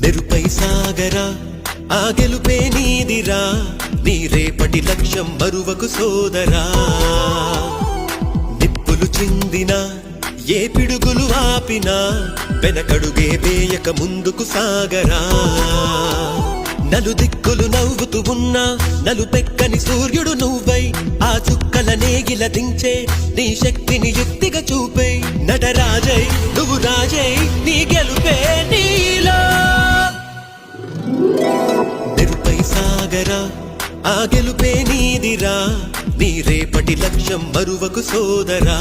మెరుపై సాగరా ఆ గెలుపే నీదిరా నీ రేపటి లక్ష్యం మరువకు సోదరా నిప్పులు చిందినా ఏ పిడుగులు ఆపినా వెనకడుగే వేయక ముందుకు సాగరా నలుదిక్కులు నవ్వుతూ ఉన్నా నలుపెక్కని సూర్యుడు నువ్వై ఆ చుక్కల నేగిల దించే నీ శక్తిని యుక్తిగా చూపై నటరాజై నువ్వు రాజై నీ గెలుపే నీలో మెరుపై సాగరా ఆ గెలుపే నీదిరా నీ రేపటి లక్ష్యం మరువకు సోదరా